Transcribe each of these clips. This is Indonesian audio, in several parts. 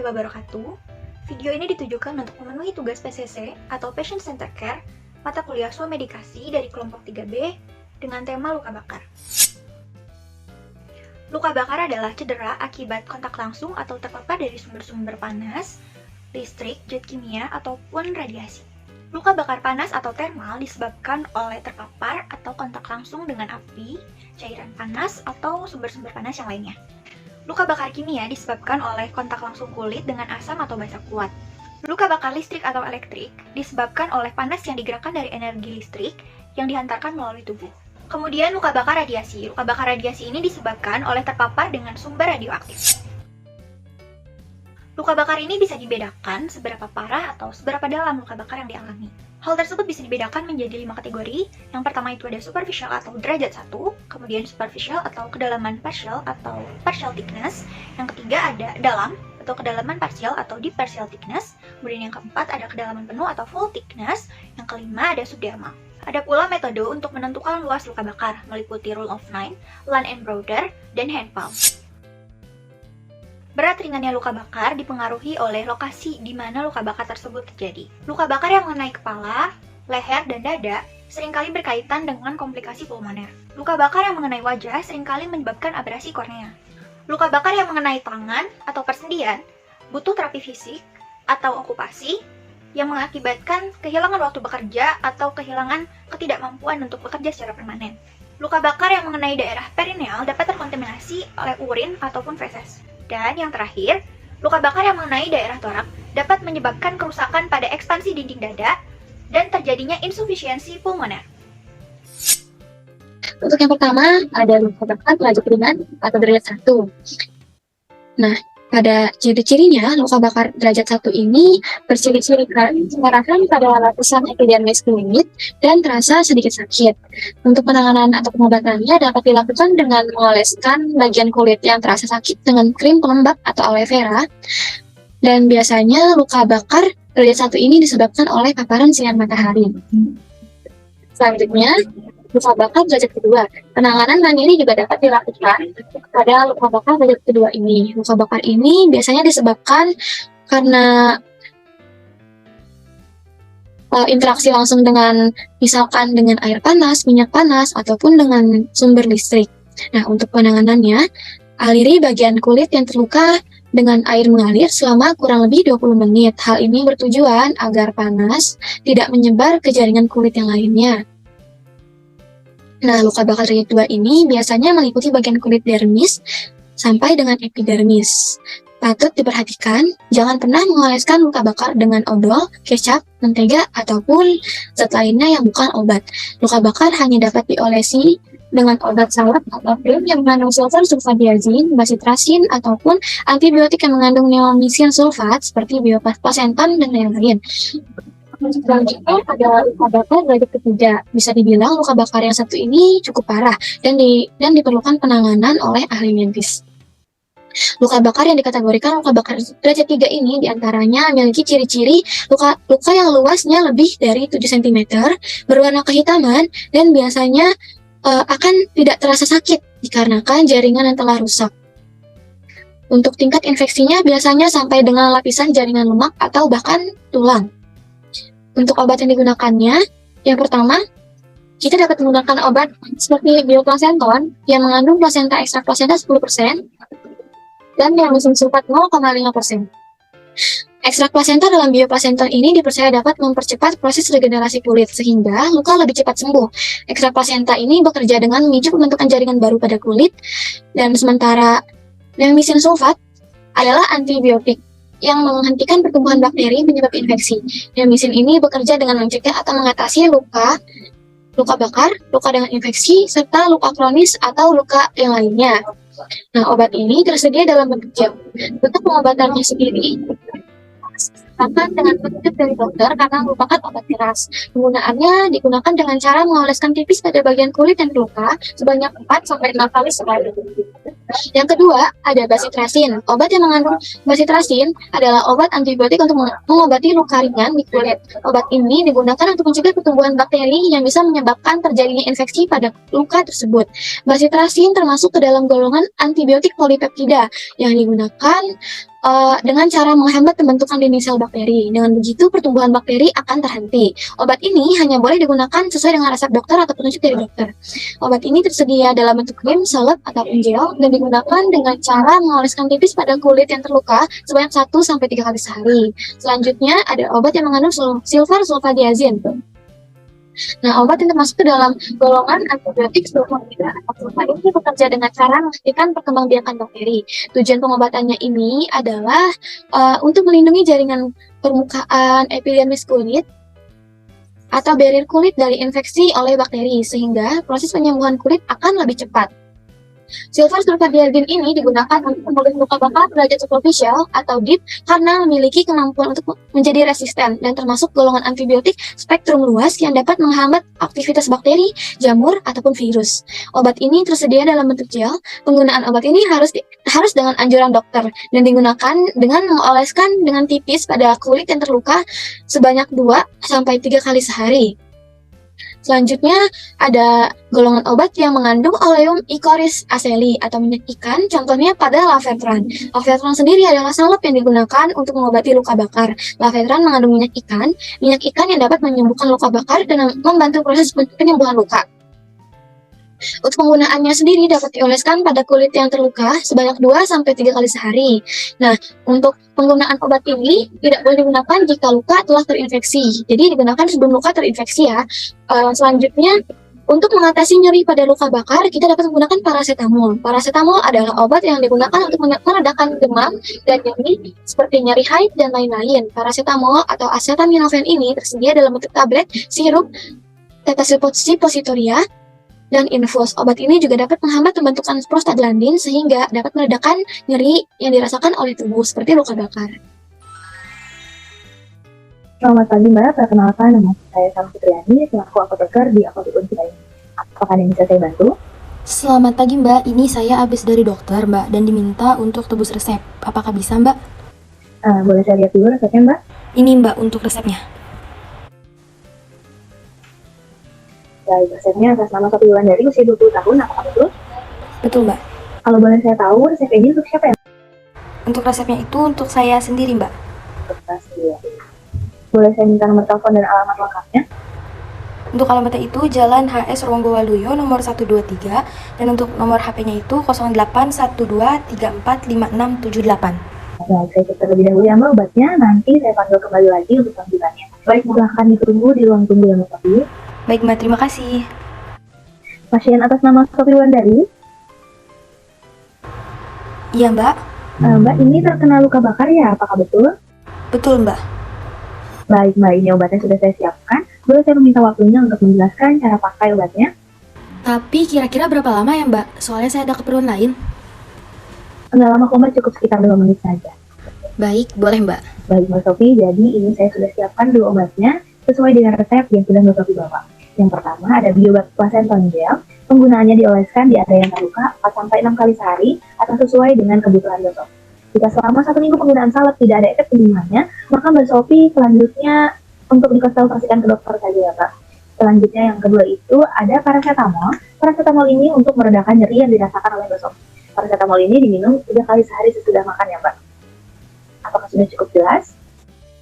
wabarakatuh. Video ini ditujukan untuk memenuhi tugas PCC atau Patient Center Care mata kuliah Swamedikasi dari kelompok 3B dengan tema luka bakar. Luka bakar adalah cedera akibat kontak langsung atau terpapar dari sumber-sumber panas, listrik, zat kimia, ataupun radiasi. Luka bakar panas atau termal disebabkan oleh terpapar atau kontak langsung dengan api, cairan panas, atau sumber-sumber panas yang lainnya. Luka bakar kimia disebabkan oleh kontak langsung kulit dengan asam atau basa kuat. Luka bakar listrik atau elektrik disebabkan oleh panas yang digerakkan dari energi listrik yang dihantarkan melalui tubuh. Kemudian luka bakar radiasi. Luka bakar radiasi ini disebabkan oleh terpapar dengan sumber radioaktif. Luka bakar ini bisa dibedakan seberapa parah atau seberapa dalam luka bakar yang dialami. Hal tersebut bisa dibedakan menjadi 5 kategori. Yang pertama itu ada superficial atau derajat 1, kemudian superficial atau kedalaman partial atau partial thickness. Yang ketiga ada dalam atau kedalaman partial atau deep partial thickness. Kemudian yang keempat ada kedalaman penuh atau full thickness. Yang kelima ada subdermal. Ada pula metode untuk menentukan luas luka bakar, meliputi rule of 9, Land and Broder, dan hand palm. Berat ringannya luka bakar dipengaruhi oleh lokasi di mana luka bakar tersebut terjadi. Luka bakar yang mengenai kepala, leher, dan dada seringkali berkaitan dengan komplikasi pulmoner. Luka bakar yang mengenai wajah seringkali menyebabkan abrasi kornea. Luka bakar yang mengenai tangan atau persendian butuh terapi fisik atau okupasi yang mengakibatkan kehilangan waktu bekerja atau kehilangan ketidakmampuan untuk bekerja secara permanen. Luka bakar yang mengenai daerah perineal dapat terkontaminasi oleh urin ataupun feses. Dan yang terakhir, luka bakar yang mengenai daerah torak dapat menyebabkan kerusakan pada ekspansi dinding dada dan terjadinya insufisiensi pulmoner. Untuk yang pertama, ada luka bakar derajat ringan atau derajat 1. Nah, pada ciri-cirinya, luka bakar derajat 1 ini berciri-ciri kemerahan pada lapisan epidermis kulit dan terasa sedikit sakit. Untuk penanganan atau pengobatannya dapat dilakukan dengan mengoleskan bagian kulit yang terasa sakit dengan krim pelembab atau aloe vera. Dan biasanya luka bakar derajat 1 ini disebabkan oleh paparan sinar matahari. Selanjutnya, luka bakar derajat kedua. Penanganan mandiri juga dapat dilakukan pada luka bakar derajat kedua ini. Luka bakar ini biasanya disebabkan karena interaksi langsung dengan misalkan dengan air panas, minyak panas, ataupun dengan sumber listrik. Nah, untuk penanganannya, aliri bagian kulit yang terluka dengan air mengalir selama kurang lebih 20 menit. Hal ini bertujuan agar panas tidak menyebar ke jaringan kulit yang lainnya. Nah, luka bakar derajat 2 ini biasanya meliputi bagian kulit dermis sampai dengan epidermis. Patut diperhatikan, jangan pernah mengoleskan luka bakar dengan odol, kecap, mentega, ataupun zat lainnya yang bukan obat. Luka bakar hanya dapat diolesi dengan obat salep atau krim yang mengandung sulfur sulfadiazin, basitrasin, ataupun antibiotik yang mengandung neomycin sulfat seperti bioplasentan dan lain-lain. Selanjutnya ada luka bakar derajat ketiga. Bisa dibilang luka bakar yang satu ini cukup parah dan diperlukan penanganan oleh ahli medis. Luka bakar yang dikategorikan luka bakar derajat 3 ini diantaranya memiliki ciri-ciri luka yang luasnya lebih dari 7 cm, berwarna kehitaman, dan biasanya akan tidak terasa sakit dikarenakan jaringan yang telah rusak. Untuk tingkat infeksinya biasanya sampai dengan lapisan jaringan lemak atau bahkan tulang. Untuk obat yang digunakannya, yang pertama, kita dapat menggunakan obat seperti bioplasenton yang mengandung plasenta ekstrak plasenta 10% dan neomycin sulfat 0,5%. Ekstrak plasenta dalam bioplasenton ini dipercaya dapat mempercepat proses regenerasi kulit sehingga luka lebih cepat sembuh. Ekstrak plasenta ini bekerja dengan memicu pembentukan jaringan baru pada kulit, dan sementara neomycin sulfat adalah antibiotik yang menghentikan pertumbuhan bakteri penyebab infeksi. Neomycin ini bekerja dengan mencegah atau mengatasi luka bakar, luka dengan infeksi, serta luka kronis atau luka yang lainnya. Nah, obat ini tersedia dalam bentuk gel. Untuk pengobatannya sendiri, akan dengan petunjuk dari dokter karena merupakan obat keras. Penggunaannya digunakan dengan cara mengoleskan tipis pada bagian kulit yang terluka sebanyak 4-6 kali sehari. Yang kedua, ada basitrasin. Obat yang mengandung basitrasin adalah obat antibiotik untuk mengobati luka ringan di kulit. Obat ini digunakan untuk mencegah pertumbuhan bakteri yang bisa menyebabkan terjadinya infeksi pada luka tersebut. Basitrasin termasuk ke dalam golongan antibiotik polipeptida yang digunakan dengan cara menghambat pembentukan dinding sel bakteri. Dengan begitu, pertumbuhan bakteri akan terhenti. Obat ini hanya boleh digunakan sesuai dengan resep dokter atau petunjuk dari dokter. Obat ini tersedia dalam bentuk krim, salep, ataupun gel, dan digunakan dengan cara mengoleskan tipis pada kulit yang terluka sebanyak 1-3 kali sehari. Selanjutnya, ada obat yang mengandung silver sulfadiazin. Nah, obat yang termasuk ke dalam golongan antibiotik sulfamida atau sulfa ini bekerja dengan cara menghentikan perkembangbiakan bakteri. Tujuan pengobatannya ini adalah untuk melindungi jaringan permukaan epidermis kulit atau barrier kulit dari infeksi oleh bakteri, sehingga proses penyembuhan kulit akan lebih cepat. Silver sulfadiazin ini digunakan untuk memulih luka bakar derajat superficial atau deep karena memiliki kemampuan untuk menjadi resisten dan termasuk golongan antibiotik spektrum luas yang dapat menghambat aktivitas bakteri, jamur, ataupun virus. Obat ini tersedia dalam bentuk gel. Penggunaan obat ini harus dengan anjuran dokter dan digunakan dengan mengoleskan dengan tipis pada kulit yang terluka sebanyak 2-3 kali sehari. Selanjutnya ada golongan obat yang mengandung oleum Icoris aceli atau minyak ikan, contohnya pada lavetran. Lavetran sendiri adalah salep yang digunakan untuk mengobati luka bakar. Lavetran mengandung minyak ikan yang dapat menyembuhkan luka bakar dan membantu proses penyembuhan luka. Untuk penggunaannya sendiri dapat dioleskan pada kulit yang terluka sebanyak 2-3 kali sehari. Nah, untuk penggunaan obat ini tidak boleh digunakan jika luka telah terinfeksi. Jadi digunakan sebelum luka terinfeksi ya. Selanjutnya, untuk mengatasi nyeri pada luka bakar, kita dapat menggunakan paracetamol. Paracetamol adalah obat yang digunakan untuk meredakan demam dan nyeri seperti nyeri haid dan lain-lain. Paracetamol atau acetaminophen ini tersedia dalam bentuk tablet, sirup, tetes suppositoria, dan infus. Obat ini juga dapat menghambat pembentukan prostaglandin sehingga dapat meredakan nyeri yang dirasakan oleh tubuh seperti luka bakar. Selamat pagi Mbak, perkenalkan nama saya Salma Fitriani, selaku apoteker di Apotek Unsira ini. Apakah ada yang bisa saya bantu? Selamat pagi Mbak, ini saya habis dari dokter Mbak dan diminta untuk tebus resep. Apakah bisa Mbak? Boleh saya lihat dulu resepnya Mbak? Ini Mbak untuk resepnya. Baik, resepnya atas nama Sophie Wulandari, usia 20 tahun, apakah betul? Betul Mbak. Kalau boleh saya tahu, resep ini untuk siapa ya? Untuk resepnya itu untuk saya sendiri Mbak. Untuk saya sendiri. Boleh saya minta nomor telepon dan alamat lengkapnya? Untuk alamatnya itu Jalan HS Ronggowaluyo nomor 123 dan untuk nomor HP-nya itu 0812345678. Baik, saya cek terlebih dahulu ya Mbak obatnya, nanti saya panggil kembali lagi untuk lanjutannya. Baik, silahkan ditunggu di ruang tunggu ya Mbak Sophie. Baik Mbak, terima kasih. Pasien atas nama Sophie Wulandari? Iya Mbak. Mbak, ini terkena luka bakar ya, apakah betul? Betul Mbak. Baik Mbak, ini obatnya sudah saya siapkan. Boleh saya meminta waktunya untuk menjelaskan cara pakai obatnya? Tapi kira-kira berapa lama ya Mbak? Soalnya saya ada keperluan lain. Enggak lama kok Mbak, cukup sekitar 2 menit saja. Baik, boleh Mbak. Baik Mbak Sophie, jadi ini saya sudah siapkan 2 obatnya sesuai dengan resep yang sudah Mbak Sophie bawa. Yang pertama ada biobat placenton gel, penggunaannya dioleskan di area yang terluka 4-6 kali sehari atau sesuai dengan kebutuhan Mbak Sophie. Jika selama 1 minggu penggunaan salep tidak ada efek penyembuhannya, maka Mbak Sophie selanjutnya untuk dikonsultasikan ke dokter saja ya Pak. Selanjutnya yang kedua itu ada paracetamol. Paracetamol ini untuk meredakan nyeri yang dirasakan oleh Mbak Sophie. Paracetamol ini diminum 3 kali sehari sesudah makan ya Mbak. Apakah sudah cukup jelas?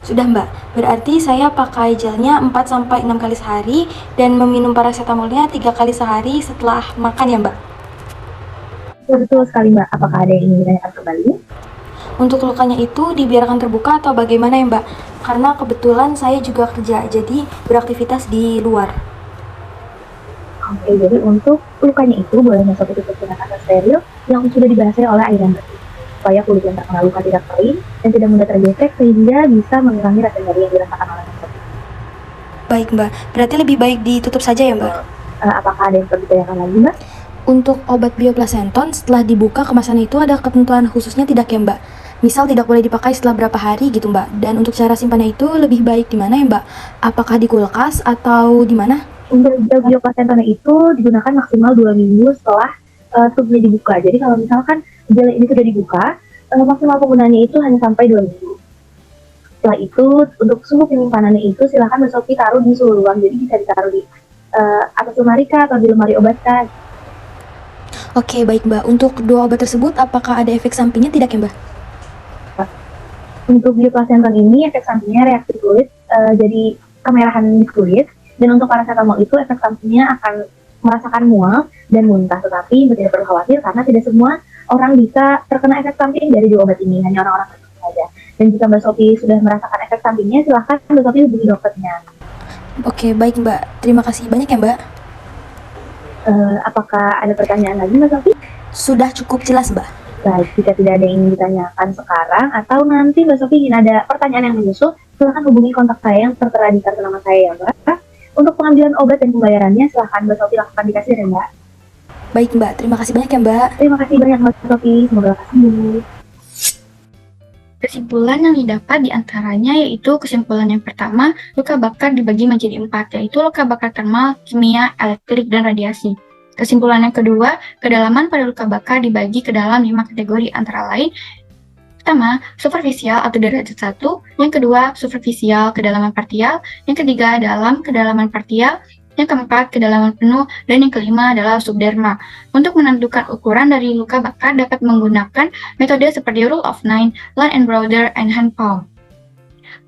Sudah Mbak, berarti saya pakai gelnya 4-6 kali sehari dan meminum paracetamolnya 3 kali sehari setelah makan ya Mbak? Betul sekali Mbak, apakah ada yang ingin ditanyakan kembali? Untuk lukanya itu dibiarkan terbuka atau bagaimana ya Mbak? Karena kebetulan saya juga kerja, jadi beraktivitas di luar. Oke, jadi untuk lukanya itu boleh Mbak Sophie tutup dengan kaca steril yang sudah dibasahi oleh air yang bersih, supaya kulit yang terkena luka tidak kering dan tidak mudah tergesek sehingga bisa mengurangi rasa nyeri yang dirasakan oleh Mbak Sophie. Baik Mbak, berarti lebih baik ditutup saja ya Mbak? Apakah ada yang perlu ditanyakan lagi Mbak? Untuk obat bioplacenton setelah dibuka kemasannya itu ada ketentuan khususnya tidak ya Mbak? Misal tidak boleh dipakai setelah berapa hari gitu Mbak? Dan untuk cara simpannya itu lebih baik di mana ya Mbak? Apakah di kulkas atau di mana? Untuk gel bioplacenton itu digunakan maksimal 2 minggu setelah tubnya dibuka. Jadi kalau misalkan gel ini sudah dibuka, maksimal penggunaannya itu hanya sampai 2 minggu. Setelah itu, untuk suhu penyimpanannya itu silakan Mbak Sophie taruh di suhu ruang. Jadi bisa ditaruh di atas lemari kah atau di lemari obat kah? Oke baik Mbak, untuk 2 obat tersebut apakah ada efek sampingnya tidak ya Mbak? Untuk bioplasenton ini efek sampingnya reaksi kulit jadi kemerahan di kulit, dan untuk paracetamol itu efek sampingnya akan merasakan mual dan muntah, tetapi tidak perlu khawatir karena tidak semua orang bisa terkena efek samping dari dua obat ini, hanya orang-orang tertentu saja. Dan jika Mbak Sophie sudah merasakan efek sampingnya, silahkan Mbak Sophie hubungi dokternya. Oke, baik Mbak. Terima kasih banyak ya Mbak. Apakah ada pertanyaan lagi Mbak Sophie? Sudah cukup jelas Mbak. Baik, jika tidak ada yang ingin ditanyakan sekarang atau nanti Mbak Sophie ingin ada pertanyaan yang menyusul, silahkan hubungi kontak saya yang tertera di kartu nama saya ya Mbak. Untuk pengambilan obat dan pembayarannya, silahkan Mbak Sophie lakukan di kasir ya Mbak. Baik Mbak, terima kasih banyak ya Mbak. Terima kasih banyak Mbak Sophie, semoga sembuh. Kesimpulan yang didapat diantaranya yaitu kesimpulan yang pertama, luka bakar dibagi menjadi 4, yaitu luka bakar termal, kimia, elektrik, dan radiasi. Kesimpulan yang kedua, kedalaman pada luka bakar dibagi ke dalam 5 kategori antara lain. Pertama, superficial atau derajat 1, yang kedua, superficial kedalaman partial, yang ketiga, dalam kedalaman partial, yang keempat, kedalaman penuh, dan yang kelima adalah subderma. Untuk menentukan ukuran dari luka bakar dapat menggunakan metode seperti Rule of 9, Line and Browder, and Hand Palm.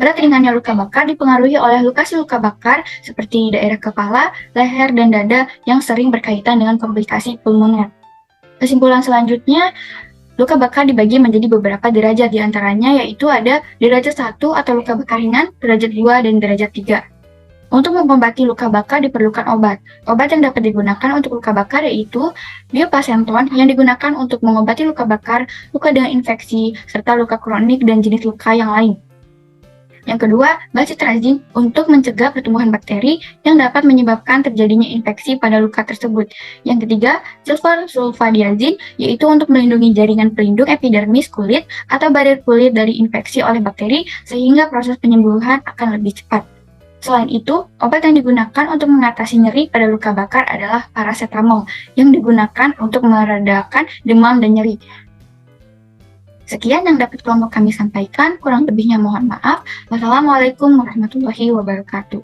Berat ringannya luka bakar dipengaruhi oleh lokasi luka bakar seperti daerah kepala, leher, dan dada yang sering berkaitan dengan komplikasi pulmoner. Kesimpulan selanjutnya, luka bakar dibagi menjadi beberapa derajat, diantaranya yaitu ada derajat 1 atau luka bakar ringan, derajat 2, dan derajat 3. Untuk mengobati luka bakar diperlukan obat. Obat yang dapat digunakan untuk luka bakar yaitu bioplasenton yang digunakan untuk mengobati luka bakar, luka dengan infeksi, serta luka kronik dan jenis luka yang lain. Yang kedua, bacitragin untuk mencegah pertumbuhan bakteri yang dapat menyebabkan terjadinya infeksi pada luka tersebut. Yang ketiga, silver sulfadiazin yaitu untuk melindungi jaringan pelindung epidermis kulit atau barir kulit dari infeksi oleh bakteri sehingga proses penyembuhan akan lebih cepat. Selain itu, obat yang digunakan untuk mengatasi nyeri pada luka bakar adalah paracetamol yang digunakan untuk meredakan demam dan nyeri. Sekian yang dapat kelompok kami sampaikan, kurang lebihnya mohon maaf. Wassalamualaikum warahmatullahi wabarakatuh.